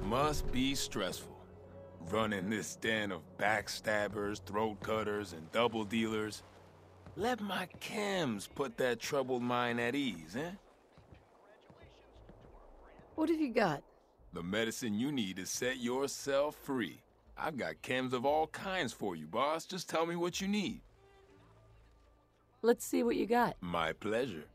Must be stressful. Running this den of backstabbers, throat cutters, and double dealers. Let my chems put that troubled mind at ease, eh? What have you got? The medicine you need to set yourself free. I've got chems of all kinds for you, boss. Just tell me what you need. Let's see what you got. My pleasure.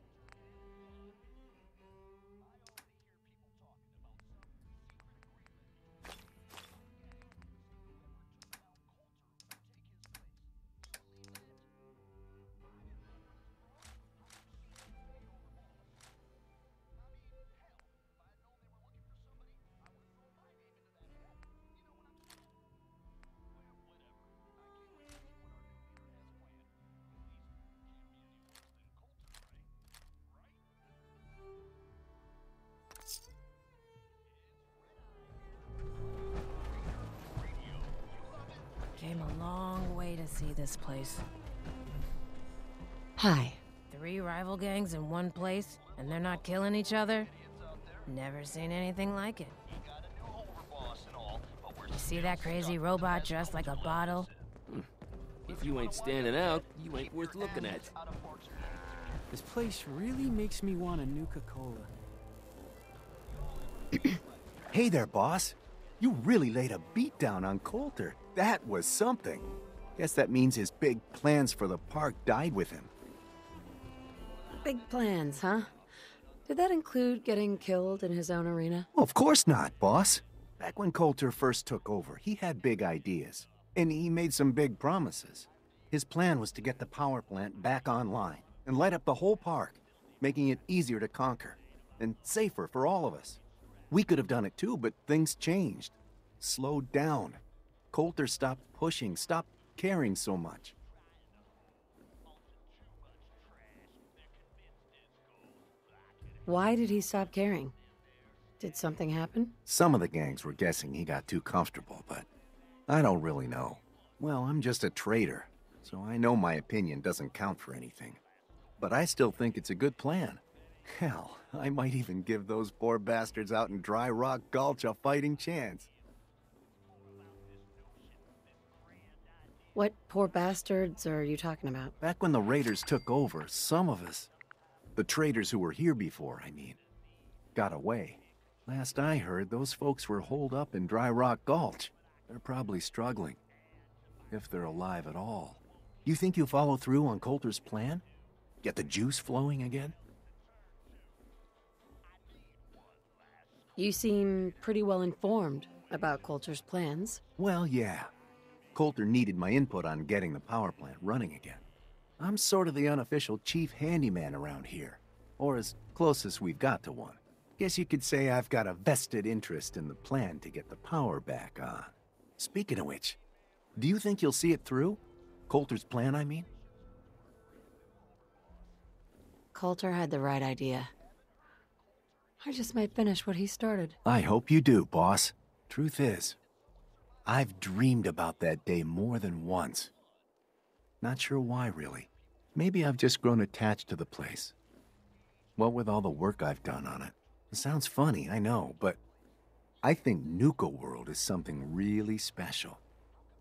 Came a long way to see this place. Hi. 3 rival gangs in one place, and they're not killing each other? Never seen anything like it. You see that crazy robot dressed like a bottle? If you ain't standing out, you ain't worth looking at. This place really makes me want a Nuka Cola. Hey there, boss. You really laid a beat down on Coulter. That was something. Guess that means his big plans for the park died with him. Big plans, huh? Did that include getting killed in his own arena? Well, of course not, boss. Back when Coulter first took over, he had big ideas. And he made some big promises. His plan was to get the power plant back online and light up the whole park, making it easier to conquer and safer for all of us. We could have done it too, but things changed. Slowed down. Coulter stopped pushing, stopped caring so much. Why did he stop caring? Did something happen? Some of the gangs were guessing he got too comfortable, but I don't really know. Well, I'm just a trader, so I know my opinion doesn't count for anything. But I still think it's a good plan. Hell, I might even give those poor bastards out in Dry Rock Gulch a fighting chance. What poor bastards are you talking about? Back when the Raiders took over, some of us, the traders who were here before, I mean, got away. Last I heard, those folks were holed up in Dry Rock Gulch. They're probably struggling, if they're alive at all. You think you'll follow through on Coulter's plan? Get the juice flowing again? You seem pretty well informed about Coulter's plans. Well, yeah. Coulter needed my input on getting the power plant running again. I'm sort of the unofficial chief handyman around here, or as close as we've got to one. Guess you could say I've got a vested interest in the plan to get the power back on. Speaking of which, do you think you'll see it through? Coulter's plan, I mean? Coulter had the right idea. I just might finish what he started. I hope you do, boss. Truth is, I've dreamed about that day more than once. Not sure why, really. Maybe I've just grown attached to the place. What with all the work I've done on it. It sounds funny, I know, but I think Nuka World is something really special.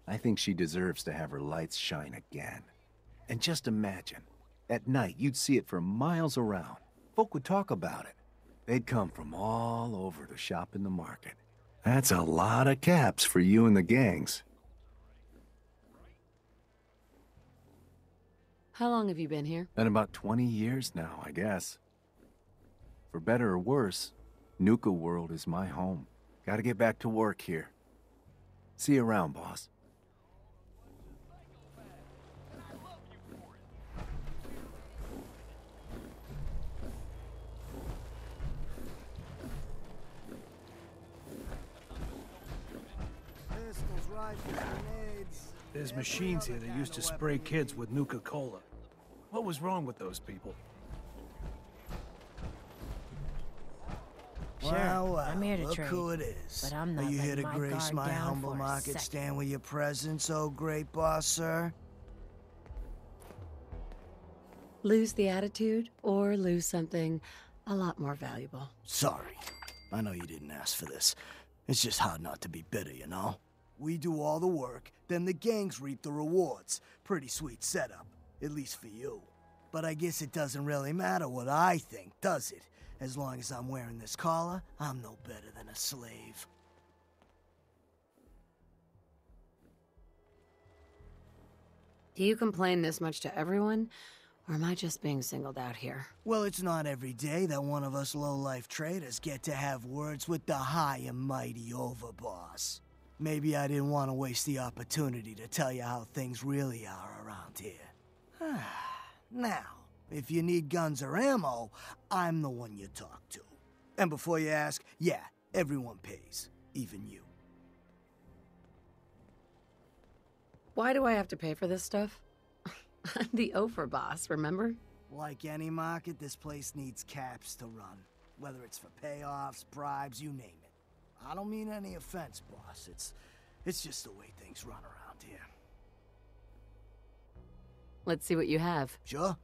I think she deserves to have her lights shine again. And just imagine, at night you'd see it for miles around. Folk would talk about it. They'd come from all over to shop in the market. That's a lot of caps for you and the gangs. How long have you been here? Been about 20 years now, I guess. For better or worse, Nuka World is my home. Gotta get back to work here. See you around, boss. There's machines here that used to spray kids with Nuka Cola. What was wrong with those people? Sure, I'm here to look trade, who it is. but I'm not Are you here to letting my grace guard my down humble for a market second. stand with your presence, oh great boss, sir? Lose the attitude or lose something a lot more valuable. Sorry. I know you didn't ask for this. It's just hard not to be bitter, you know? We do all the work, then the gangs reap the rewards. Pretty sweet setup, at least for you. But I guess it doesn't really matter what I think, does it? As long as I'm wearing this collar, I'm no better than a slave. Do you complain this much to everyone? Or am I just being singled out here? Well, it's not every day that one of us low-life traders get to have words with the high and mighty overboss. Maybe I didn't want to waste the opportunity to tell you how things really are around here. Now, if you need guns or ammo, I'm the one you talk to. And before you ask, yeah, everyone pays, even you. Why do I have to pay for this stuff? I'm the overboss, remember? Like any market, this place needs caps to run. Whether it's for payoffs, bribes, you name it. I don't mean any offense, boss. It's just the way things run around here. Let's see what you have. Sure?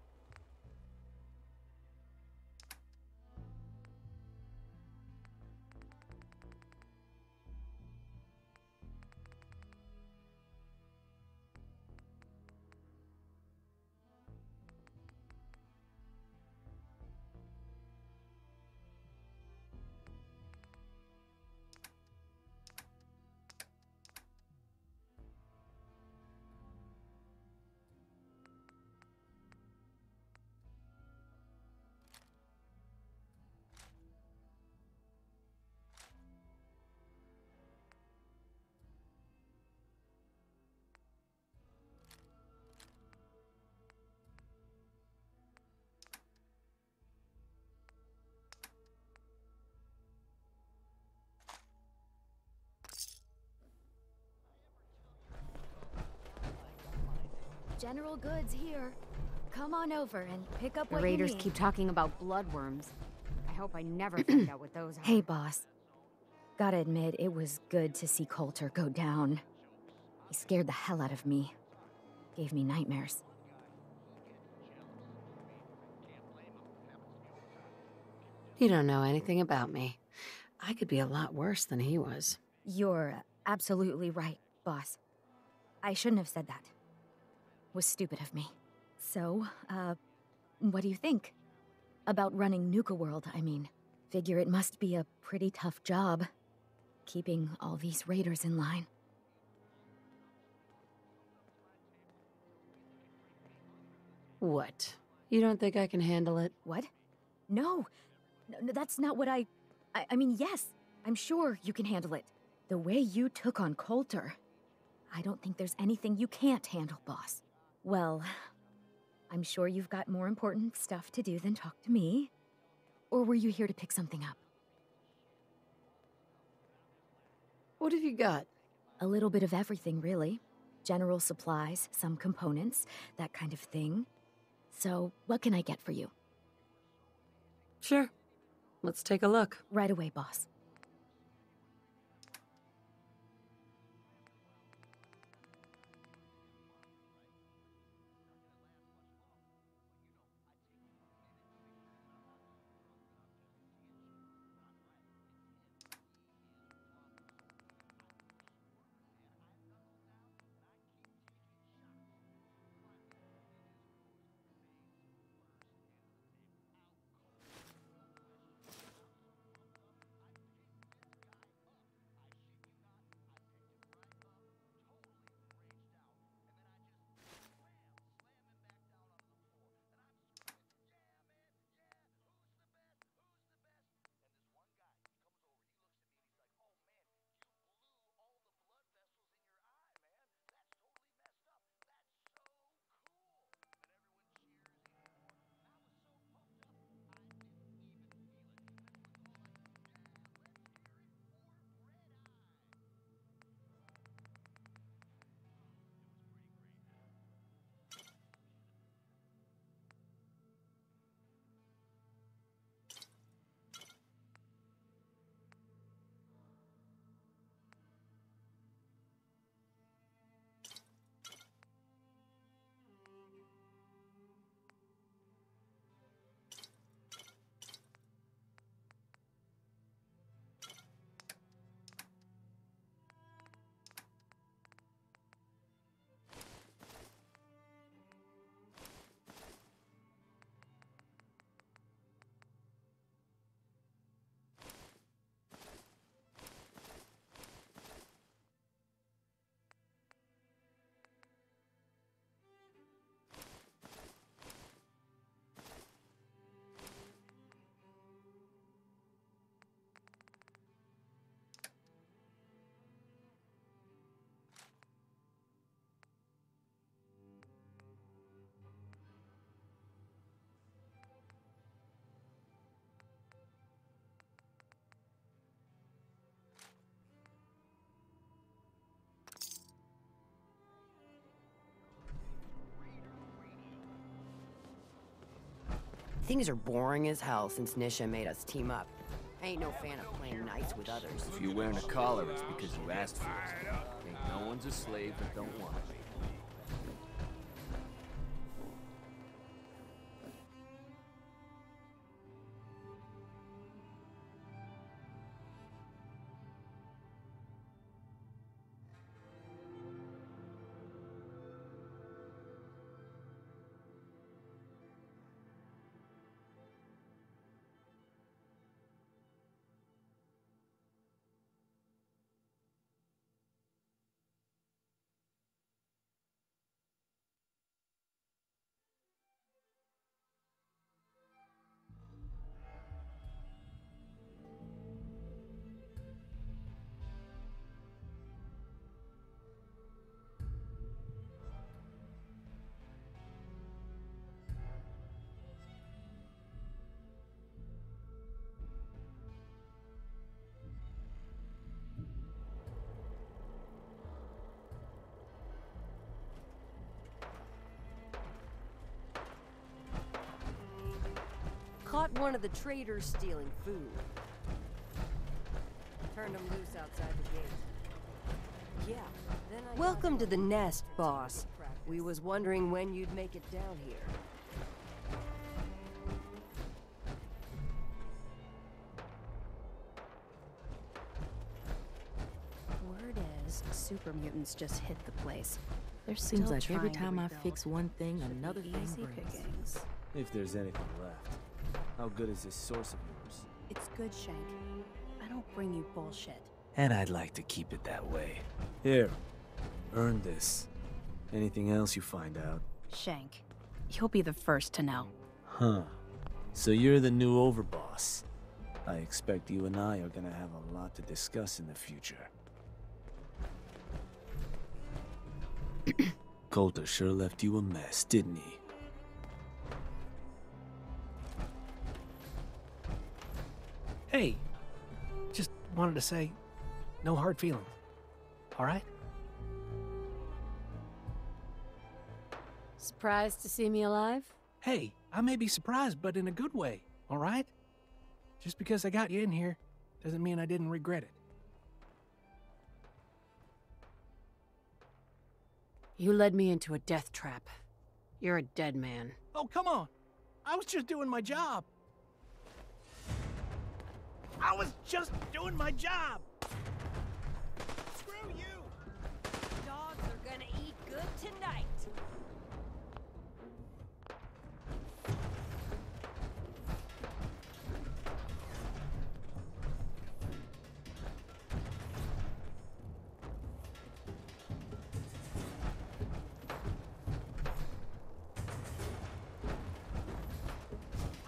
General goods here. Come on over and pick up The what raiders you need. keep talking about bloodworms. I hope I never find out what those are. Hey, boss. Gotta admit, it was good to see Coulter go down. He scared the hell out of me. Gave me nightmares. You don't know anything about me. I could be a lot worse than he was. You're absolutely right, boss. I shouldn't have said that. Was stupid of me. So, what do you think? About running Nuka World, I mean. Figure it must be a pretty tough job, keeping all these raiders in line. What? You don't think I can handle it? What? No, that's not what I mean, yes, I'm sure you can handle it. The way you took on Coulter, I don't think there's anything you can't handle, boss. Well, I'm sure you've got more important stuff to do than talk to me. Or were you here to pick something up? What have you got? A little bit of everything, really. General supplies, some components, that kind of thing. So, what can I get for you? Sure. Let's take a look. Right away, boss. Things are boring as hell since Nisha made us team up. I ain't no fan of playing nice with others. If you're wearing a collar, it's because you asked for it. Ain't no one's a slave that don't want to be. Caught one of the traders stealing food. Turned him loose outside the gate. Yeah, then I Welcome to the nest, boss. We was wondering when you'd make it down here. Word is, super mutants just hit the place. There seems like every time I fix one thing, another thing brings. Pickings. If there's anything left. How good is this source of yours? It's good, Shank. I don't bring you bullshit. And I'd like to keep it that way. Here, earn this. Anything else you find out? Shank, you'll be the first to know. Huh. So you're the new overboss. I expect you and I are gonna have a lot to discuss in the future. Coulter sure left you a mess, didn't he? Hey, just wanted to say, no hard feelings. All right? Surprised to see me alive? Hey, I may be surprised, but in a good way, all right? Just because I got you in here doesn't mean I didn't regret it. You led me into a death trap. You're a dead man. Oh, come on. I was just doing my job. I was just doing my job. Screw you! Dogs are gonna eat good tonight.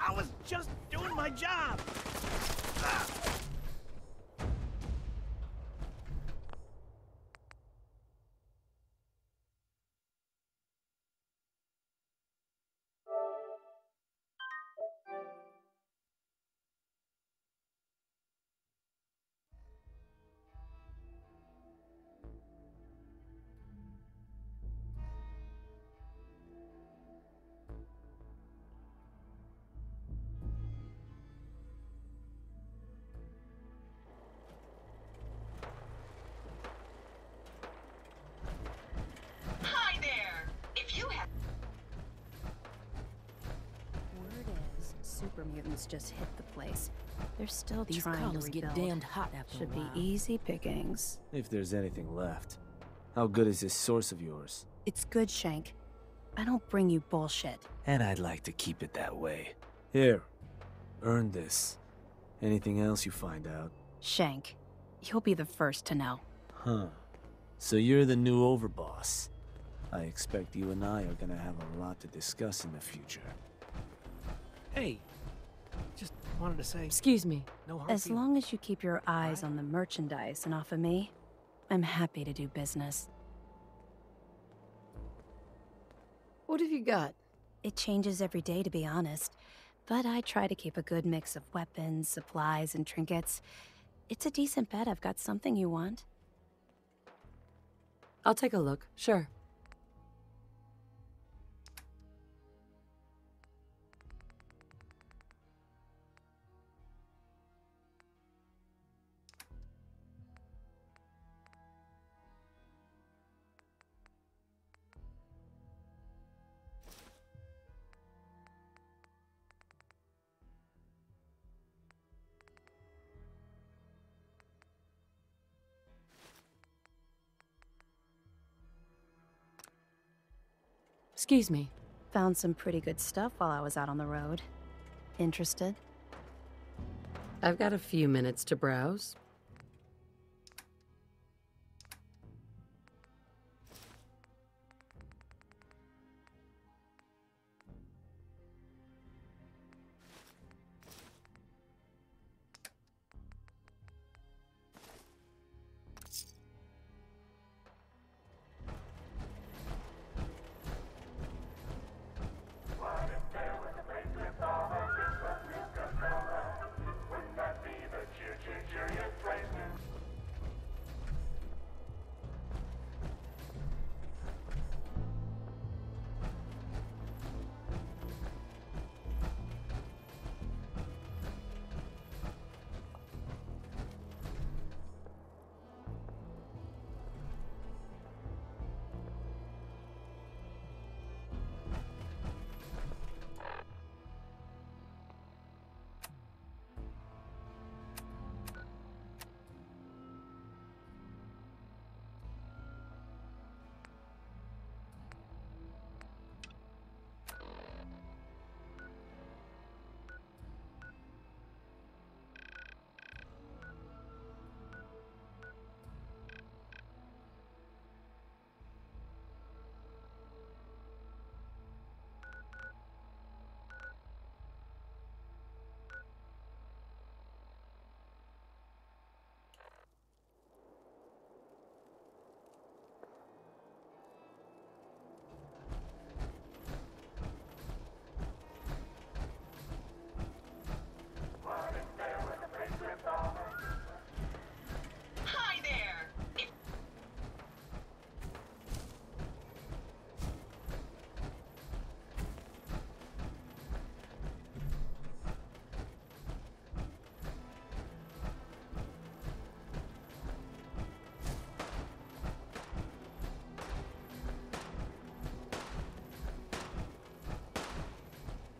I was just doing my job. Super mutants just hit the place. They're still These trying collars to get rebuild. damned hot after Should a while. be easy pickings. If there's anything left. How good is this source of yours? It's good, Shank. I don't bring you bullshit. And I'd like to keep it that way. Here, earn this. Anything else you find out? Shank, you'll be the first to know. Huh. So you're the new overboss. I expect you and I are gonna have a lot to discuss in the future. Hey, just wanted to say... Excuse me. No hard As feelings. long as you keep your eyes on the merchandise and off of me, I'm happy to do business. What have you got? It changes every day, to be honest. But I try to keep a good mix of weapons, supplies, and trinkets. It's a decent bet I've got something you want. I'll take a look, sure. Excuse me. Found some pretty good stuff while I was out on the road. Interested? I've got a few minutes to browse.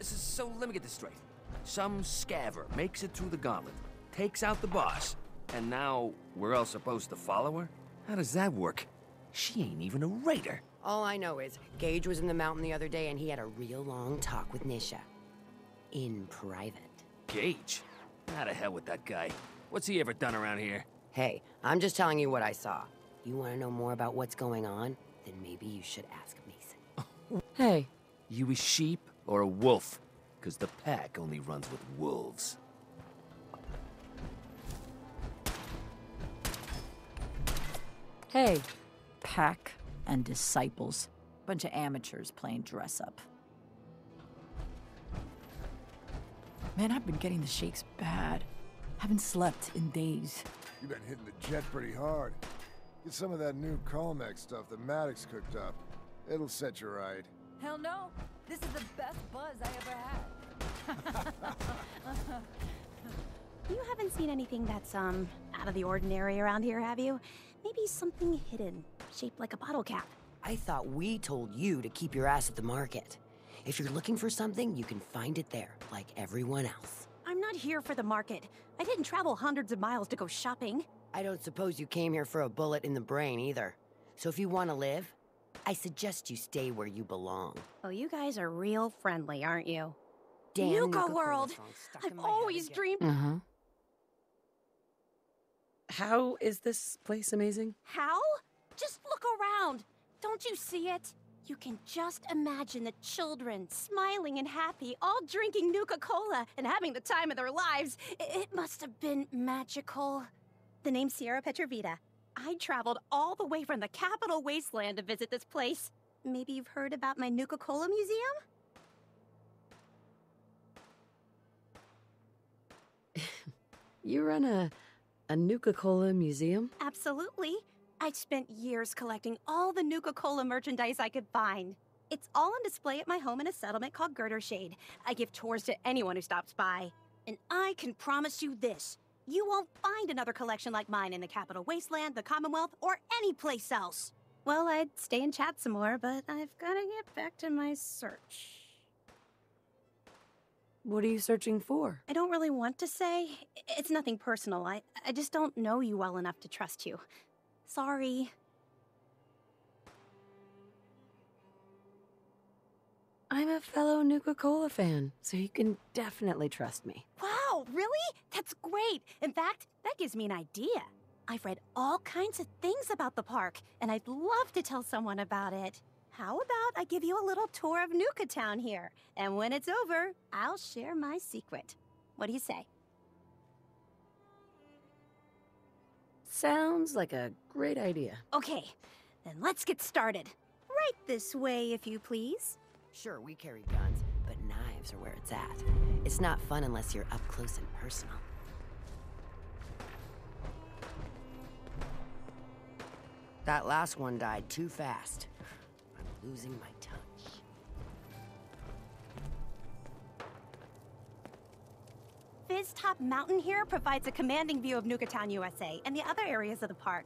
So let me get this straight. Some scaver makes it through the gauntlet, takes out the boss, and now we're all supposed to follow her? How does that work? She ain't even a raider. All I know is Gage was in the mountain the other day and he had a real long talk with Nisha. In private. Gage? How the hell with that guy? What's he ever done around here? Hey, I'm just telling you what I saw. You want to know more about what's going on? Then maybe you should ask Mason. Hey. You a sheep or a wolf? Because the pack only runs with wolves. Hey. Pack and disciples. Bunch of amateurs playing dress-up. Man, I've been getting the shakes bad. Haven't slept in days. You've been hitting the jet pretty hard. Get some of that new Colmex stuff that Maddox cooked up. It'll set you right. Hell no! This is the best buzz I ever had. You haven't seen anything that's, out of the ordinary around here, have you? Maybe something hidden, shaped like a bottle cap. I thought we told you to keep your ass at the market. If you're looking for something, you can find it there, like everyone else. I'm not here for the market. I didn't travel hundreds of miles to go shopping. I don't suppose you came here for a bullet in the brain, either. So if you want to live, I suggest you stay where you belong. Oh, you guys are real friendly, aren't you? Damn Nuka World! I've always dreamed... Uh-huh. How is this place amazing? How? Just look around. Don't you see it? You can just imagine the children, smiling and happy, all drinking Nuka-Cola and having the time of their lives. It must have been magical. The name's Sierra Petrovita. I traveled all the way from the capital wasteland to visit this place. Maybe you've heard about my Nuka-Cola museum? You run a Nuka-Cola museum? Absolutely. I spent years collecting all the Nuka-Cola merchandise I could find. It's all on display at my home in a settlement called Girdershade. I give tours to anyone who stops by. And I can promise you this. You won't find another collection like mine in the Capital Wasteland, the Commonwealth, or any place else. Well, I'd stay and chat some more, but I've gotta get back to my search. What are you searching for? I don't really want to say. It's nothing personal. I just don't know you well enough to trust you. Sorry. I'm a fellow Nuka-Cola fan, so you can definitely trust me. Wow, really? That's great. In fact, that gives me an idea. I've read all kinds of things about the park, and I'd love to tell someone about it. How about I give you a little tour of Nuka Town here, and when it's over, I'll share my secret. What do you say? Sounds like a great idea. Okay, then let's get started. Right this way, if you please. Sure, we carry guns, but knives are where it's at. It's not fun unless you're up close and personal. That last one died too fast. I'm losing my touch. Fizz Top Mountain here provides a commanding view of Nuka Town, USA, and the other areas of the park.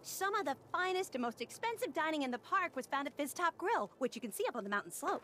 Some of the finest and most expensive dining in the park was found at Fizz Top Grill, which you can see up on the mountain slope.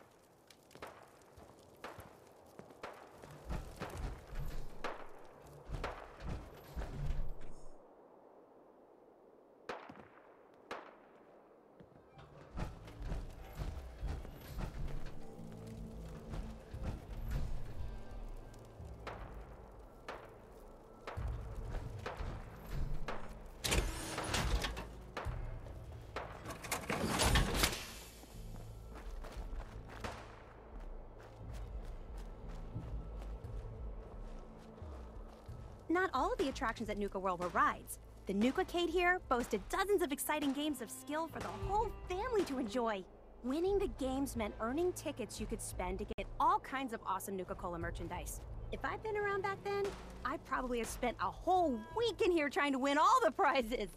Not all of the attractions at Nuka World were rides. The Nuka-Cade here boasted dozens of exciting games of skill for the whole family to enjoy. Winning the games meant earning tickets you could spend to get all kinds of awesome Nuka-Cola merchandise. If I'd been around back then, I'd probably have spent a whole week in here trying to win all the prizes.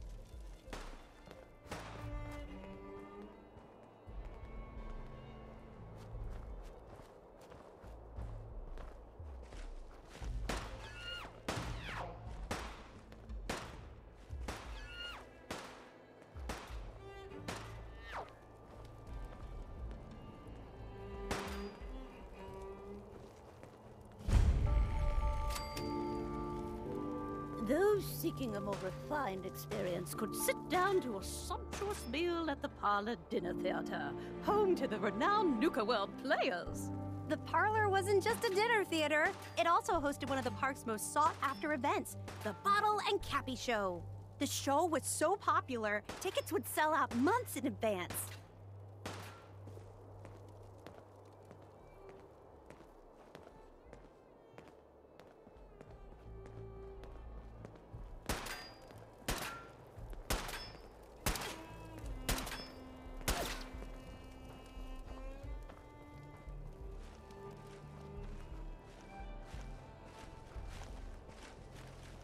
Those seeking a more refined experience could sit down to a sumptuous meal at the Parlor Dinner Theater, home to the renowned Nuka World players. The Parlor wasn't just a dinner theater. It also hosted one of the park's most sought-after events, the Bottle and Cappy Show. The show was so popular, tickets would sell out months in advance.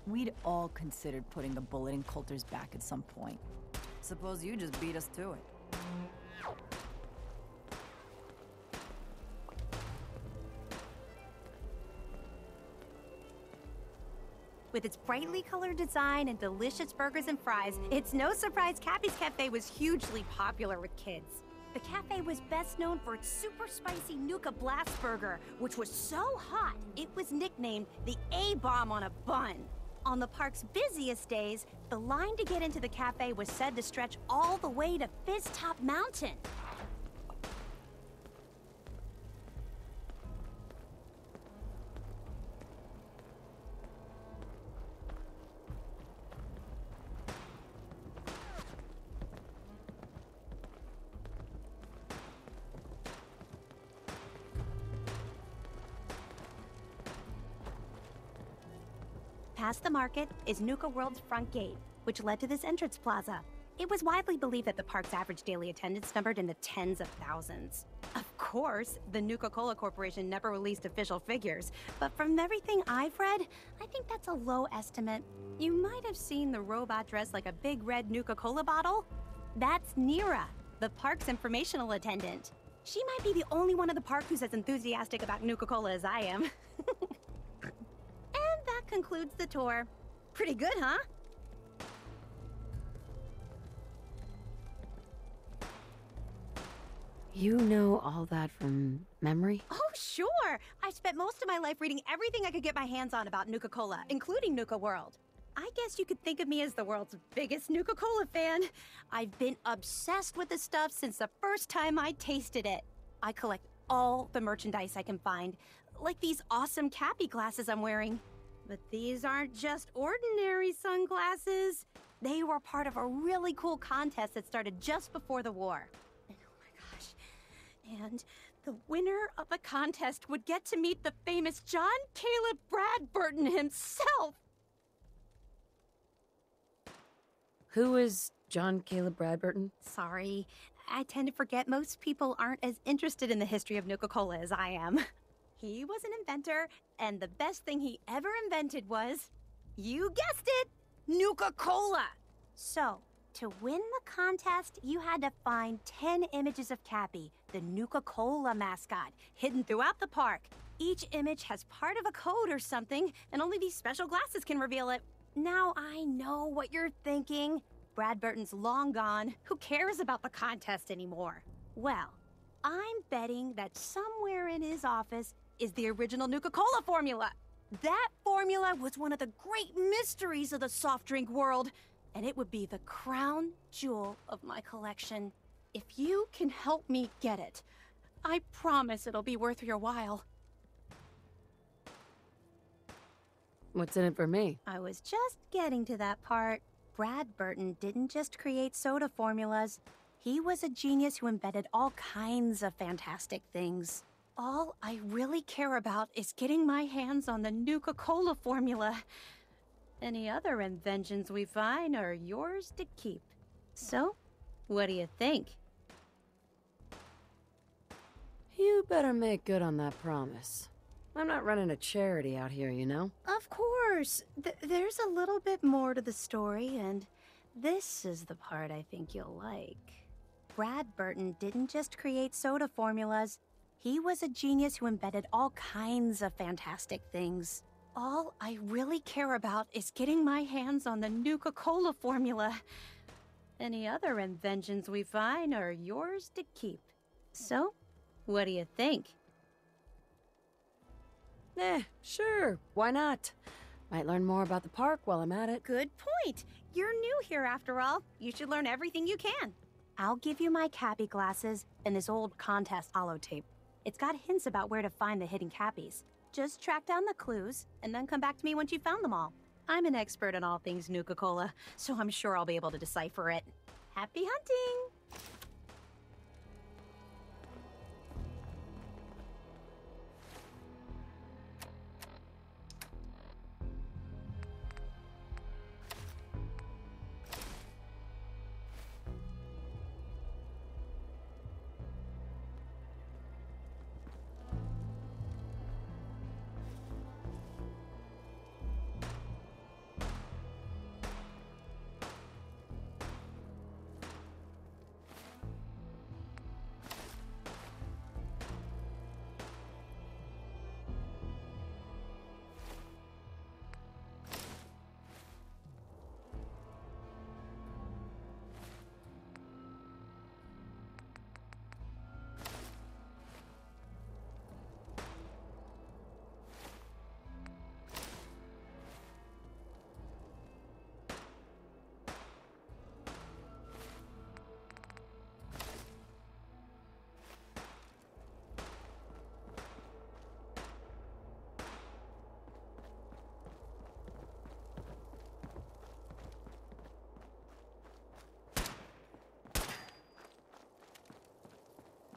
We'd all considered putting the bullet in Coulter's back at some point. Suppose you just beat us to it. With its brightly colored design and delicious burgers and fries, it's no surprise Cappy's Cafe was hugely popular with kids. The cafe was best known for its super spicy Nuka Blast Burger, which was so hot, it was nicknamed the A-Bomb on a Bun. On the park's busiest days, the line to get into the cafe was said to stretch all the way to Fizz Top Mountain. Past the market is Nuka World's front gate, which led to this entrance plaza. It was widely believed that the park's average daily attendance numbered in the tens of thousands. Of course, the Nuka-Cola Corporation never released official figures, but from everything I've read, I think that's a low estimate. You might have seen the robot dressed like a big red Nuka-Cola bottle. That's Nira, the park's informational attendant. She might be the only one in the park who's as enthusiastic about Nuka-Cola as I am. And that concludes the tour. Pretty good, huh? You know all that from memory? Oh, sure! I spent most of my life reading everything I could get my hands on about Nuka-Cola, including Nuka World. I guess you could think of me as the world's biggest Nuka-Cola fan. I've been obsessed with the stuff since the first time I tasted it. I collect all the merchandise I can find, like these awesome Cappy glasses I'm wearing. But these aren't just ordinary sunglasses. They were part of a really cool contest that started just before the war. And oh my gosh. And the winner of the contest would get to meet the famous John Caleb Bradburton himself. Who is John Caleb Bradburton? Sorry, I tend to forget most people aren't as interested in the history of Nuka-Cola as I am. He was an inventor, and the best thing he ever invented was, you guessed it, Nuka-Cola! So, to win the contest, you had to find 10 images of Cappy, the Nuka-Cola mascot, hidden throughout the park. Each image has part of a code or something, and only these special glasses can reveal it. Now I know what you're thinking. Bradburton's long gone. Who cares about the contest anymore? Well, I'm betting that somewhere in his office is the original Nuka-Cola formula. That formula was one of the great mysteries of the soft drink world, and it would be the crown jewel of my collection. If you can help me get it, I promise it'll be worth your while. What's in it for me? I was just getting to that part. Bradburton didn't just create soda formulas. He was a genius who invented all kinds of fantastic things. All I really care about is getting my hands on the Nuka-Cola formula. Any other inventions we find are yours to keep. So, what do you think? You better make good on that promise. I'm not running a charity out here, you know? Of course. There's a little bit more to the story, and this is the part I think you'll like. Bradburton didn't just create soda formulas. He was a genius who invented all kinds of fantastic things. All I really care about is getting my hands on the Nuka-Cola formula. Any other inventions we find are yours to keep. So, what do you think? Sure. Why not? Might learn more about the park while I'm at it. Good point. You're new here after all. You should learn everything you can. I'll give you my Cappy glasses and this old contest holotape. It's got hints about where to find the hidden Cappies. Just track down the clues, and then come back to me once you've found them all. I'm an expert in all things Nuka-Cola, so I'm sure I'll be able to decipher it. Happy hunting!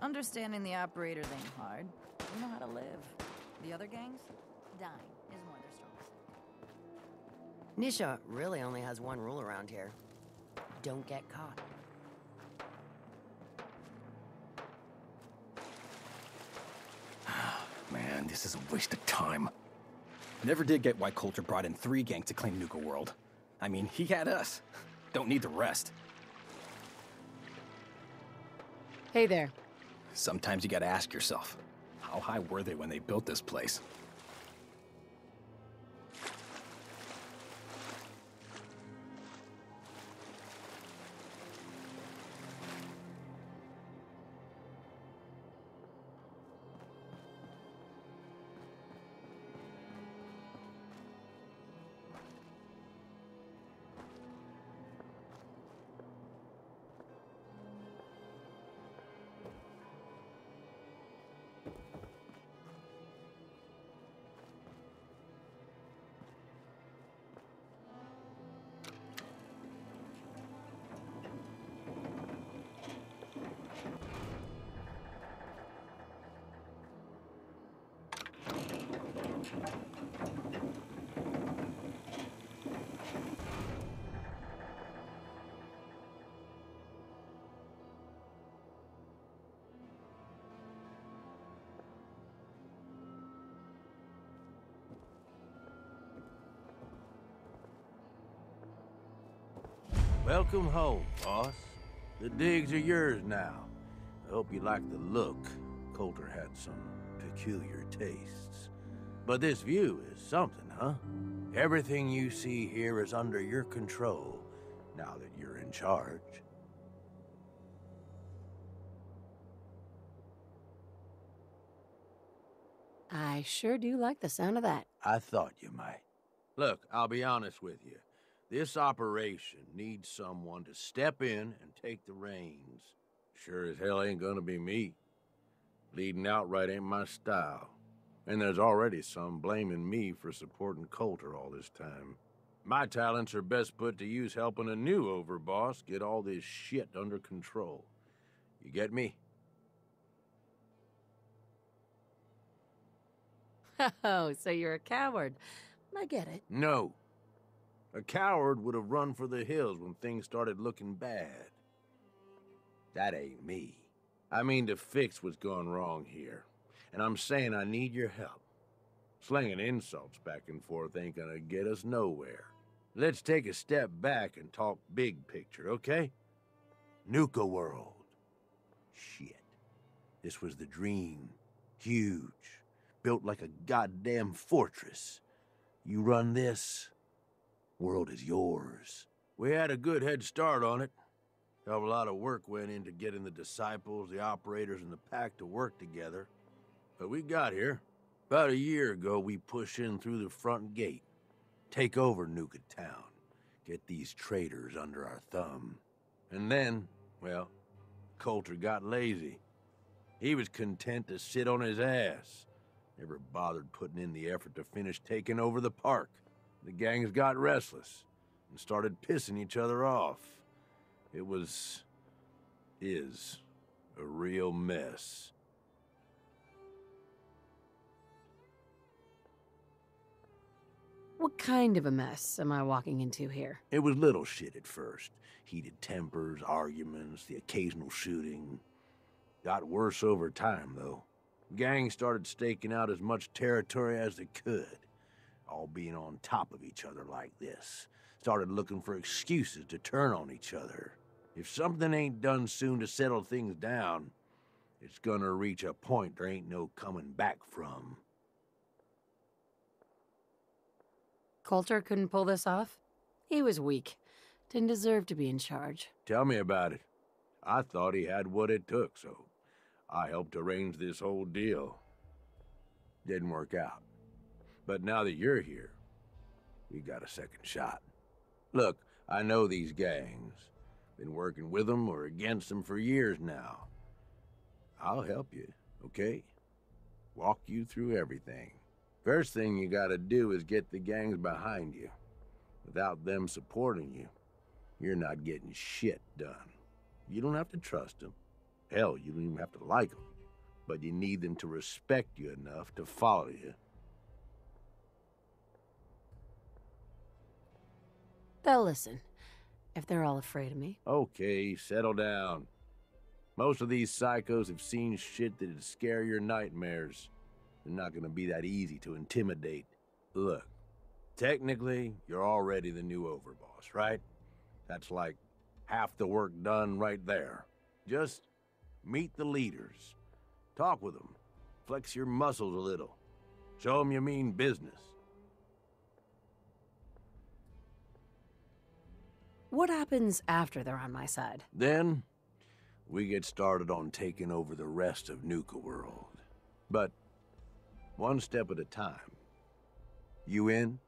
Understanding the operators ain't hard. They know how to live. The other gangs? Dying is one of their strongest. Nisha really only has one rule around here. Don't get caught. Man, this is a waste of time. I never did get why Coulter brought in 3 gangs to claim Nuka World. I mean, he had us. Don't need the rest. Hey there. Sometimes you gotta ask yourself, how high were they when they built this place? Welcome home, boss. The digs are yours now. I hope you like the look. Coulter had some peculiar tastes. But this view is something, huh? Everything you see here is under your control, now that you're in charge. I sure do like the sound of that. I thought you might. Look, I'll be honest with you. This operation needs someone to step in and take the reins. Sure as hell ain't gonna be me. Leading outright ain't my style. And there's already some blaming me for supporting Coulter all this time. My talents are best put to use helping a new overboss get all this shit under control. You get me? Oh, so you're a coward. I get it. No. A coward would have run for the hills when things started looking bad. That ain't me. I mean to fix what's gone wrong here. And I'm saying I need your help. Slinging insults back and forth ain't gonna get us nowhere. Let's take a step back and talk big picture, okay? Nuka World. Shit. This was the dream. Huge. Built like a goddamn fortress. You run this, world is yours. We had a good head start on it. A lot of work went into getting the disciples, the operators, and the pack to work together. But we got here. About a year ago, we pushed in through the front gate. Take over Nuka Town. Get these traitors under our thumb. And then, well, Coulter got lazy. He was content to sit on his ass. Never bothered putting in the effort to finish taking over the park. The gangs got restless and started pissing each other off. It is a real mess. What kind of a mess am I walking into here? It was little shit at first. Heated tempers, arguments, the occasional shooting. Got worse over time, though. Gangs started staking out as much territory as they could. All being on top of each other like this. Started looking for excuses to turn on each other. If something ain't done soon to settle things down, it's gonna reach a point there ain't no coming back from. Coulter couldn't pull this off? He was weak. Didn't deserve to be in charge. Tell me about it. I thought he had what it took, so I helped arrange this whole deal. Didn't work out. But now that you're here, we got a second shot. Look, I know these gangs. Been working with them or against them for years now. I'll help you, okay? Walk you through everything. First thing you gotta do is get the gangs behind you. Without them supporting you, you're not getting shit done. You don't have to trust them. Hell, you don't even have to like them. But you need them to respect you enough to follow you. They'll listen, if they're all afraid of me. Okay, settle down. Most of these psychos have seen shit that'd scare your nightmares. They're not gonna be that easy to intimidate. Look, technically, you're already the new overboss, right? That's like half the work done right there. Just meet the leaders. Talk with them. Flex your muscles a little. Show them you mean business. What happens after they're on my side? Then, we get started on taking over the rest of Nuka World. But one step at a time. You in?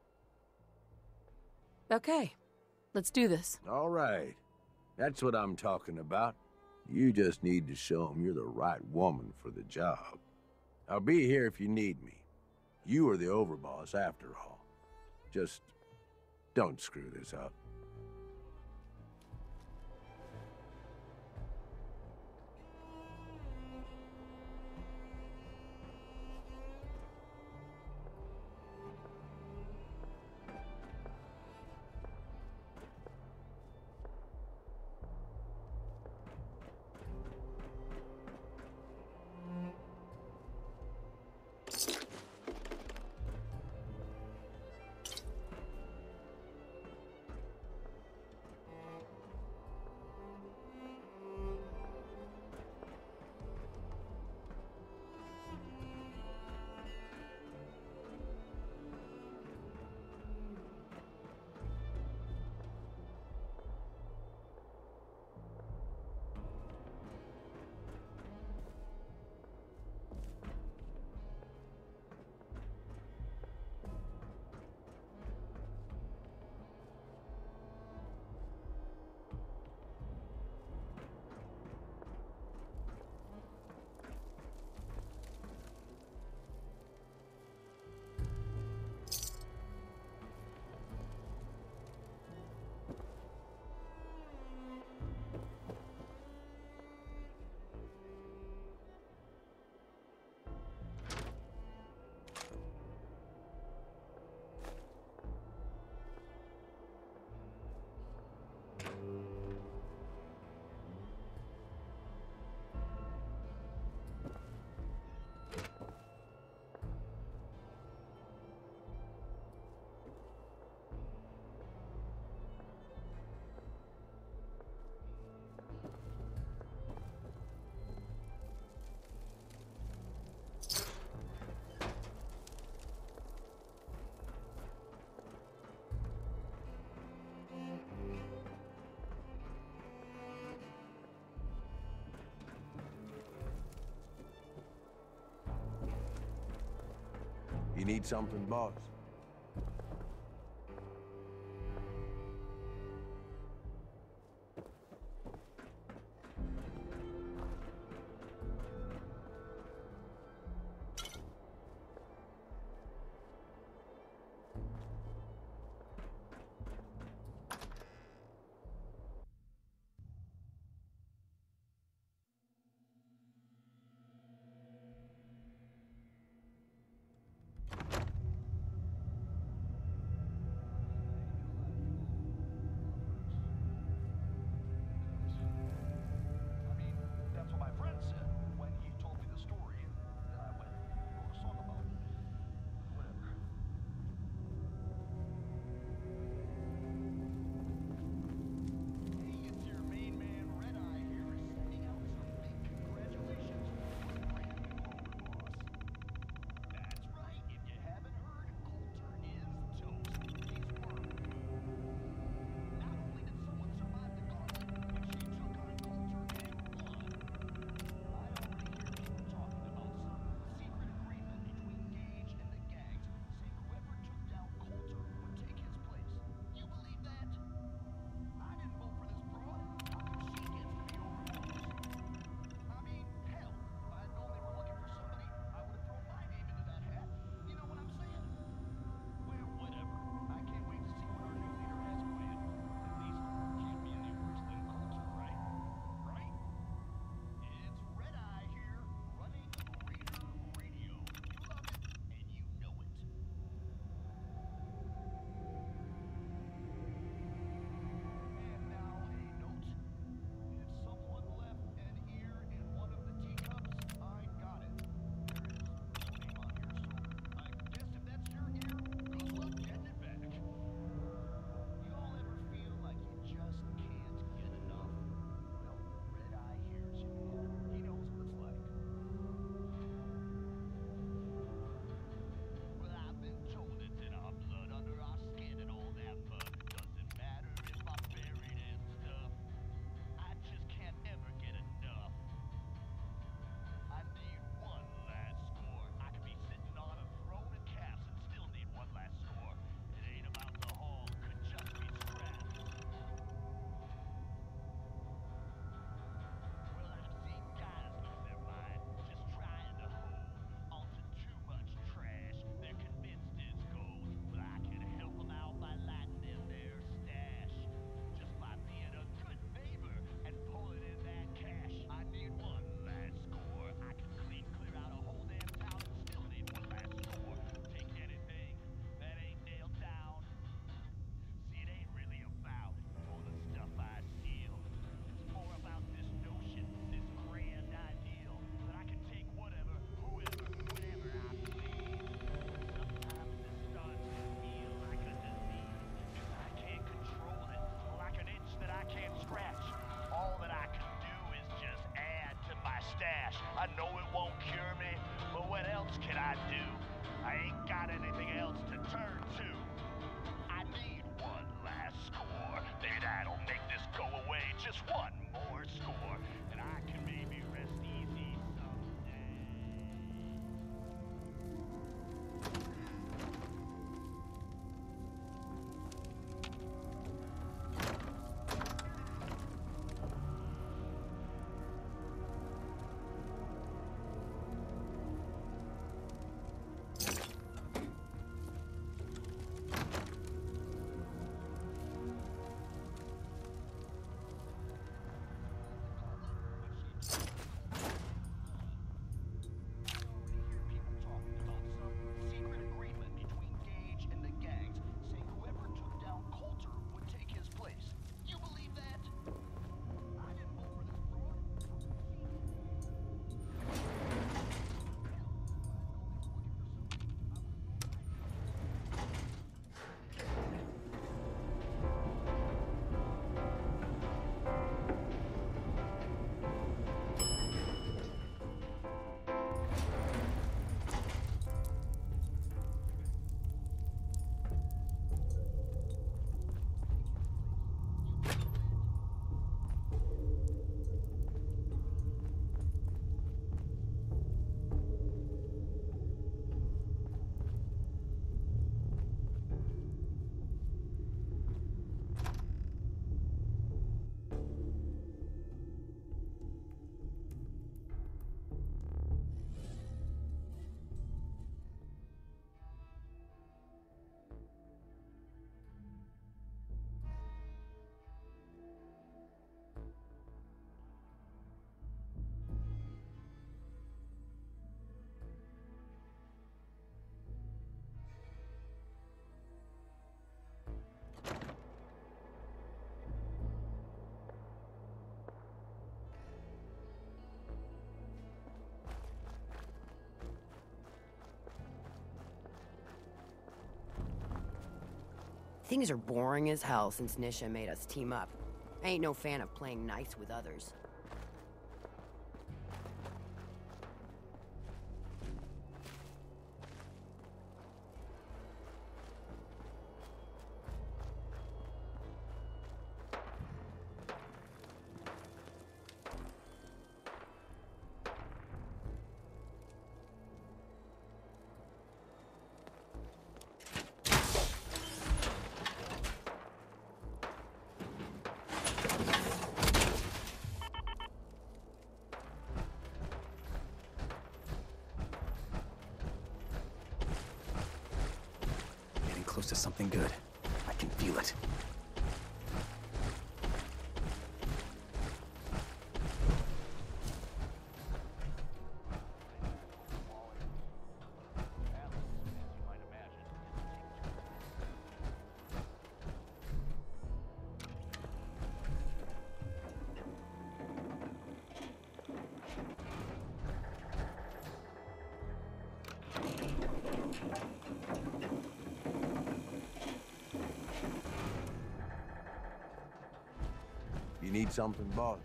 Okay, let's do this. All right. That's what I'm talking about. You just need to show them you're the right woman for the job. I'll be here if you need me. You are the overboss after all. Just don't screw this up. You need something, boss? I know it won't cure me, but what else can I do? I ain't got anything else to turn to. I need one last score. Maybe that'll make this go away. Just one more score, and I can maybe rest easy someday. Things are boring as hell since Nisha made us team up. I ain't no fan of playing nice with others. Close to something good. I can feel it. You need something, boss?